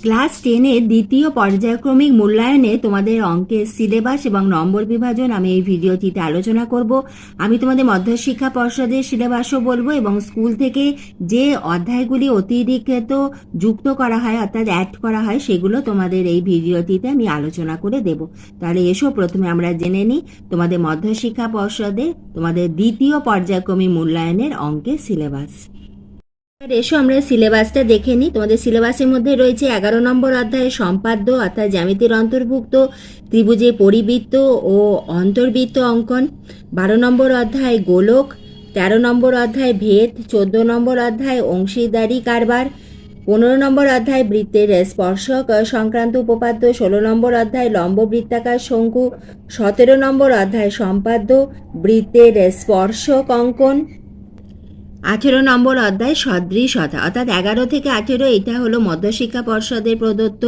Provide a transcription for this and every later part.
Class 10-এর দ্বিতীয় পর্যায়ক্রমিক মূল্যায়নে তোমাদের অঙ্কের সিলেবাস এবং নম্বর বিভাজন আমি এই ভিডিওটিতে আলোচনা করব। আমি তোমাদের মধ্যশিক্ষা পর্ষদের সিলেবাসও বলবো এবং স্কুল থেকে যে অধ্যায়গুলি অতিরিক্ত যুক্ত করা হয় অর্থাৎ অ্যাড করা হয় সেগুলো তোমাদের এই ভিডিওটিতে আমি আলোচনা করে দেব। তাহলে এসো প্রথমে আমরা জেনে নিই তোমাদের মধ্যশিক্ষা পর্ষদে তোমাদের দ্বিতীয় পর্যায়ক্রমিক মূল্যায়নের অঙ্কের সিলেবাস। এসো আমরা সিলেবাসটা দেখে নিই। তোমাদের সিলেবাসের মধ্যে রয়েছে 11 নম্বর অধ্যায়ে সম্পাদ্য অর্থাৎ জ্যামিতির অন্তর্ভুক্ত, ত্রিভুজে পরিবৃত্ত ও অন্তর্বৃত্ত অঙ্কন, 12 নম্বর অধ্যায় গোলক, 13 নম্বর অধ্যায় ভেদ, 14 নম্বর অধ্যায় অংশীদারি কারবার, 15 নম্বর অধ্যায় বৃত্তের স্পর্শক সংক্রান্ত উপপাদ্য, 16 নম্বর অধ্যায় লম্ব বৃত্তাকার শঙ্কু, 17 নম্বর অধ্যায় সম্পাদ্য বৃত্তের স্পর্শক অঙ্কন, 18 নম্বর অধ্যায় সদৃশতা অর্থাৎ 11 থেকে 18 এটা হলো মধ্যশিক্ষা পর্ষদের প্রদত্ত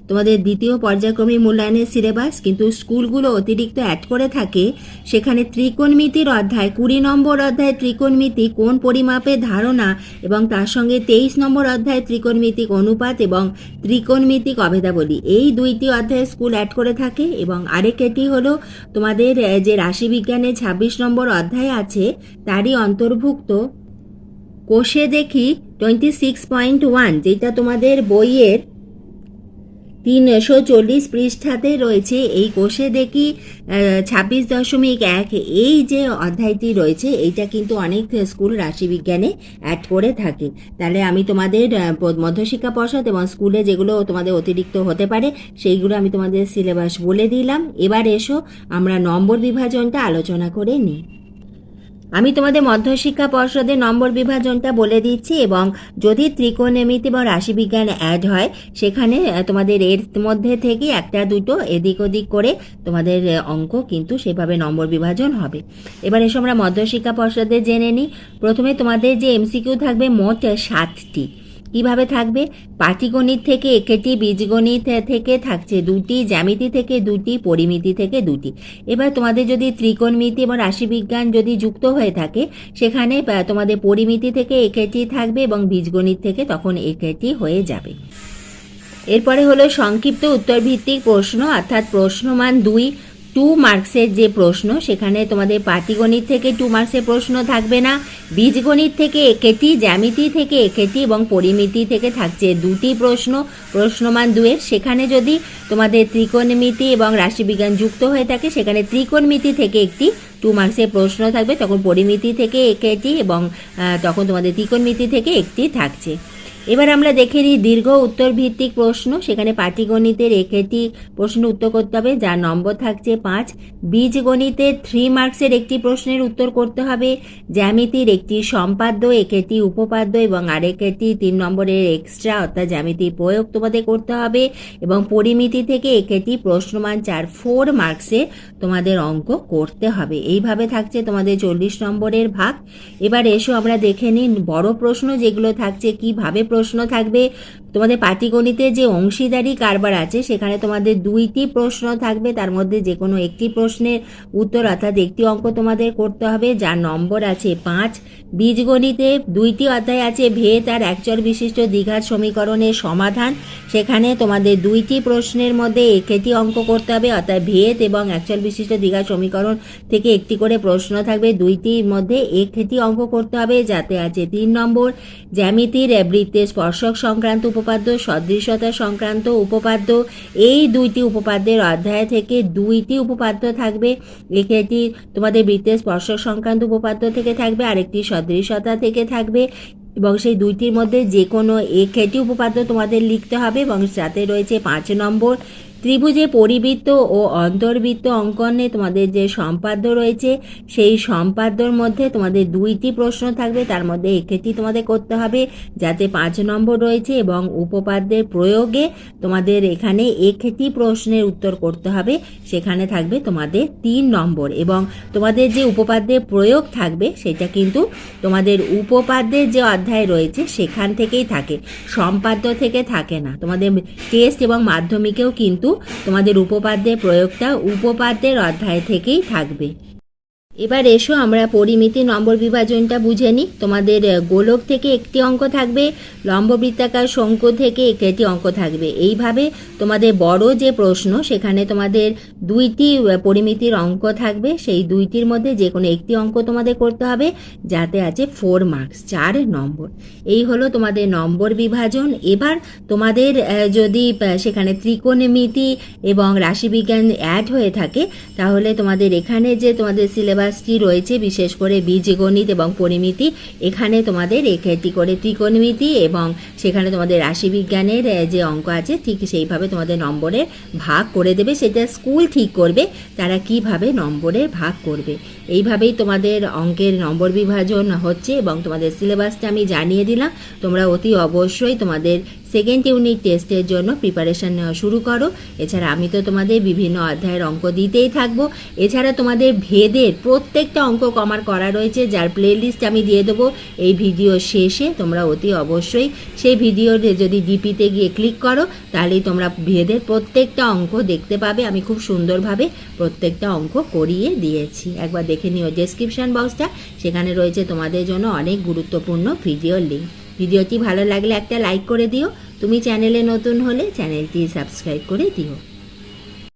তোমাদের দ্বিতীয় পর্যায়ক্রমিক মূল্যায়নের সিলেবাস। কিন্তু স্কুলগুলো অতিরিক্ত অ্যাড করে থাকে সেখানে ত্রিকোণমিতির অধ্যায় 20 নম্বর অধ্যায় ত্রিকোণমিতি কোণ পরিমাপের ধারণা এবং তার সঙ্গে 23 নম্বর অধ্যায় ত্রিকোণমিতিক অনুপাত এবং ত্রিকোণমিতিক অভেদাবলী এই দুইটি অধ্যায় স্কুল অ্যাড করে থাকে। এবং আরেকটি হলো তোমাদের যে রাশিবিজ্ঞানের 26 নম্বর অধ্যায় আছে তারই অন্তর্ভুক্ত কোষে দেখি 26.1 যেটা তোমাদের বইয়ের 340 পৃষ্ঠাতে রয়েছে। এই কোষে দেখি 26.1 এই যে অধ্যায়টি রয়েছে এইটা কিন্তু অনেক স্কুল রাশিবিজ্ঞানে অ্যাড করে থাকে। তাহলে আমি তোমাদের মধ্যশিক্ষা পর্ষদ এবং স্কুলে যেগুলো তোমাদের অতিরিক্ত হতে পারে সেইগুলো আমি তোমাদের সিলেবাস বলে দিলাম। এবার এসো আমরা নম্বর বিভাজনটা আলোচনা করে নিই। আমি তোমাদের মধ্যশিক্ষা পর্ষদের নম্বর বিভাজনটা বলে দিচ্ছি এবং যদি ত্রিকোণমিতি বা রাশিবিজ্ঞান অ্যাড হয় সেখানে তোমাদের এর মধ্যে থেকে একটা দুটো এদিক ওদিক করে তোমাদের অঙ্ক কিন্তু সেভাবে নম্বর বিভাজন হবে। এবার এসে আমরা মধ্যশিক্ষা পর্ষদে জেনে নিই। প্রথমে তোমাদের যে এমসিকিউ থাকবে মোট 7টি। কিভাবে থাকবে? পাটিগণিত থেকে একটি, বীজগণিত থেকে থাকছে 2টি, জ্যামিতি থেকে 2টি, পরিমিতি থেকে 2টি। এবার তোমাদের যদি ত্রিকোণমিতি এবং রাশিবিজ্ঞান যদি যুক্ত হয়ে থাকে সেখানে তোমাদের পরিমিতি থেকে একটি থাকবে এবং বীজগণিত থেকে তখন একটি হয়ে যাবে। এরপরে হলো সংক্ষিপ্ত উত্তরভিত্তিক প্রশ্ন অর্থাৎ প্রশ্নমান 2 মার্কসের যে প্রশ্ন সেখানে তোমাদের পাটিগণিত থেকে 2 মার্কসের প্রশ্ন থাকবে না, বীজগণিত থেকে একটি, জ্যামিতি থেকে একটি এবং পরিমিতি থেকে থাকছে 2টি প্রশ্ন প্রশ্নমান 2-এর। সেখানে যদি তোমাদের ত্রিকোণমিতি এবং রাশিবিজ্ঞান যুক্ত হয়ে থাকে সেখানে ত্রিকোণমিতি থেকে একটি 2 মার্কসের প্রশ্ন থাকবে, তখন পরিমিতি থেকে একটি এবং তখন তোমাদের ত্রিকোণমিতি থেকে একটি থাকছে। এবার আমরা দেখে নিই দীর্ঘ উত্তর ভিত্তিক প্রশ্ন। সেখানে পাটিগণিতের একটি প্রশ্ন উত্তর করতে হবে যার নম্বর থাকছে 5, বীজগণিতের 3 মার্কসের একটি প্রশ্নের উত্তর করতে হবে, জ্যামিতির একটি সম্পাদ্য, একটি উপপাদ্য এবং আরেকটি 3 নম্বরের এক্সট্রা অর্থাৎ জ্যামিতির প্রয়োগ তোমাদের করতে হবে এবং পরিমিতি থেকে একটি প্রশ্নমান 4 মার্কসে তোমাদের অঙ্ক করতে হবে। এইভাবে থাকছে তোমাদের 40 নম্বরের ভাগ। এবার এসো আমরা দেখে নিই বড় প্রশ্ন যেগুলো থাকছে কিভাবে প্রশ্ন থাকবে। তোমাদের পাটিগণিতে যে অংশীদারি কারবার আছে সেখানে তোমাদের 2টি প্রশ্ন থাকবে, তার মধ্যে যে কোনো একটি প্রশ্নের উত্তর অর্থাৎ একটি অঙ্ক তোমাদের করতে হবে যার নম্বর আছে 5। বীজগণিতে 2টি অধ্যায় আছে ভেদ আর একচর বিশিষ্ট দ্বিঘাত সমীকরণের সমাধান। সেখানে তোমাদের 2টি প্রশ্নের মধ্যে একটি অঙ্ক করতে হবে অর্থাৎ ভেদ এবং একচর বিশিষ্ট দ্বিঘাত সমীকরণ থেকে একটি করে প্রশ্ন থাকবে, 2টির মধ্যে একটি অঙ্ক করতে হবে যাতে আছে 3 নম্বর। জ্যামিতির বৃত্তের স্পর্শক সংক্রান্ত উপপাদ্য, সদৃশতা সংক্রান্ত উপপাদ্য এই 2টি উপপাদ্যের অধ্যায় থেকে 2টি উপপাদ্য থাকবে, একটি তোমাদের বৃত্তের স্পর্শক সংক্রান্ত উপপাদ্য থেকে থাকবে আরেকটি সদৃশতা থেকে থাকবে এবং সেই 2টির মধ্যে যে কোনো একটি উপপাদ্য তোমাদের লিখতে হবে এবং সাথে রয়েছে 5 নম্বর। ত্রিভুজে পরিবৃত্ত ও অন্তর্বৃত্ত অঙ্কনে তোমাদের যে সম্পাদ্য রয়েছে সেই সম্পাদ্যর মধ্যে তোমাদের 2টি প্রশ্ন থাকবে, তার মধ্যে একটি তোমাদের করতে হবে যাতে 5 নম্বর রয়েছে এবং উপপাদ্যের প্রয়োগে তোমাদের এখানে একটি প্রশ্নের উত্তর করতে হবে, সেখানে থাকবে তোমাদের 3 নম্বর। এবং তোমাদের যে উপপাদ্যের প্রয়োগ থাকবে সেটা কিন্তু তোমাদের উপপাদ্যের যে অধ্যায় রয়েছে সেখান থেকেই থাকে, সম্পাদ্য থেকে থাকে না। তোমাদের টেস্ট এবং মাধ্যমিকেও কিন্তু তোমাদের উপপাদ্যের প্রয়োগটা উপপাদ্যের অধ্যায় থেকেই থাকবে। এবার এসো আমরা পরিমিতি নম্বর বিভাজনটা বুঝে নিই। তোমাদের গোলক থেকে একটি অঙ্ক থাকবে, লম্ববৃত্তাকার শঙ্কু থেকে একটি অঙ্ক থাকবে। এইভাবে তোমাদের বড় যে প্রশ্ন সেখানে তোমাদের দুইটি পরিমিতির অঙ্ক থাকবে, সেই দুইটির মধ্যে যে কোনো একটি অঙ্ক তোমাদের করতে হবে, যাতে আছে 4 মার্কস, 4 নম্বর। এই হলো তোমাদের নম্বর বিভাজন। এবার তোমাদের যদি সেখানে ত্রিকোণমিতি এবং রাশিবিজ্ঞান অ্যাড হয়ে থাকে, তাহলে তোমাদের এখানে যে তোমাদের সিলেবাসটি রয়েছে, বিশেষ করে বীজগণিত এবং পরিমিতি, এখানে তোমাদের একটি করে ত্রিকোণমিতি এবং সেখানে তোমাদের রাশিবিজ্ঞানের যে অঙ্ক আছে, ঠিক সেইভাবে তোমাদের নম্বরের ভাগ করে দেবে। সেটা স্কুল ঠিক করবে তারা কিভাবে নম্বরের ভাগ করবে। এইভাবেই তোমাদের অঙ্কের নম্বর বিভাজন হচ্ছে এবং তোমাদের সিলেবাসটা আমি জানিয়ে দিলাম। তোমরা অতি অবশ্যই তোমাদের সেকেন্ড ইউনিট টেস্টের জন্য প্রিপারেশান নেওয়া শুরু করো। এছাড়া আমি তো তোমাদের বিভিন্ন অধ্যায়ের অঙ্ক দিতেই থাকবো। এছাড়া তোমাদের ভেদের প্রত্যেকটা অঙ্ক কমার করা রয়েছে, যার প্লেলিস্ট আমি দিয়ে দেবো এই ভিডিও শেষে। তোমরা অতি অবশ্যই সেই ভিডিওর যদি ডিপিতে গিয়ে ক্লিক করো, তাহলেই তোমরা ভেদের প্রত্যেকটা অঙ্ক দেখতে পাবে। আমি খুব সুন্দরভাবে প্রত্যেকটা অঙ্ক করিয়ে দিয়েছি। একবার দেখে নিও ডেসক্রিপশন বক্সটা, সেখানে রয়েছে তোমাদের জন্য অনেক গুরুত্বপূর্ণ ভিডিও লিঙ্ক। ভিডিওটি ভালো লাগলে একটা লাইক করে দিও। তুমি চ্যানেলে নতুন হলে চ্যানেলটি সাবস্ক্রাইব করে দিও।